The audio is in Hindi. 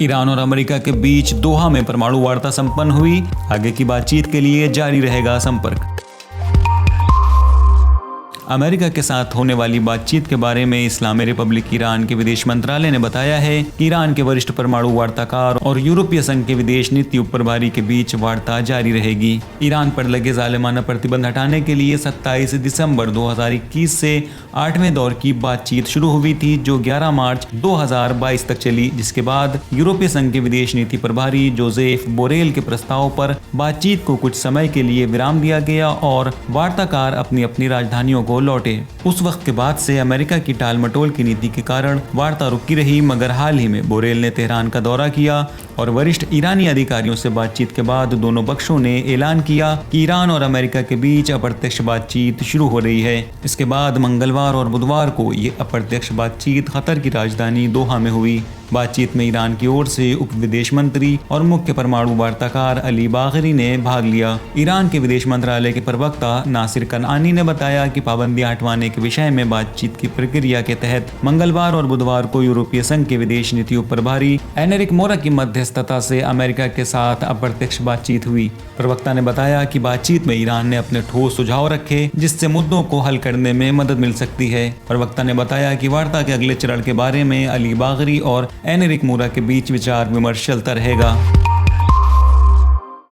ईरान और अमेरिका के बीच दोहा में परमाणु वार्ता संपन्न हुई। आगे की बातचीत के लिए जारी रहेगा संपर्क। अमेरिका के साथ होने वाली बातचीत के बारे में इस्लामी रिपब्लिक ईरान के विदेश मंत्रालय ने बताया है कि ईरान के वरिष्ठ परमाणु वार्ताकार और यूरोपीय संघ के विदेश नीति उप प्रभारी के बीच वार्ता जारी रहेगी। ईरान पर लगे जालिमाना प्रतिबंध हटाने के लिए 27 दिसंबर 2021 से 8वें दौर की बातचीत शुरू हुई थी, जो 11 मार्च 2022 तक चली, जिसके बाद यूरोपीय संघ के विदेश नीति प्रभारी जोसेफ बोरेल के प्रस्ताव पर बातचीत को कुछ समय के लिए विराम दिया गया और वार्ताकार अपनी अपनी राजधानियों को लौटे। उस वक्त के बाद से अमेरिका की टाल मटोल की नीति के कारण वार्ता रुकी रही, मगर हाल ही में बोरेल ने तेहरान का दौरा किया और वरिष्ठ ईरानी अधिकारियों से बातचीत के बाद दोनों पक्षों ने ऐलान किया कि ईरान और अमेरिका के बीच अप्रत्यक्ष बातचीत शुरू हो रही है। इसके बाद मंगलवार और बुधवार को ये अप्रत्यक्ष बातचीत कतर की राजधानी दोहा में हुई। बातचीत में ईरान की ओर से उप विदेश मंत्री और मुख्य परमाणु वार्ताकार अली बागरी ने भाग लिया। ईरान के विदेश मंत्रालय के प्रवक्ता नासिर कनानी ने बताया कि पाबंदियां हटवाने के विषय में बातचीत की प्रक्रिया के तहत मंगलवार और बुधवार को यूरोपीय संघ के विदेश नीति उप प्रभारी एनरिक मोरा की मध्यस्थता से अमेरिका के साथ अप्रत्यक्ष बातचीत हुई। प्रवक्ता ने बताया कि बातचीत में ईरान ने अपने ठोस सुझाव रखे, जिससे मुद्दों को हल करने में मदद मिल सकती है। प्रवक्ता ने बताया कि वार्ता के अगले चरण के बारे में अली बागरी और एनरिक मोरा के बीच विचार विमर्श चलता रहेगा।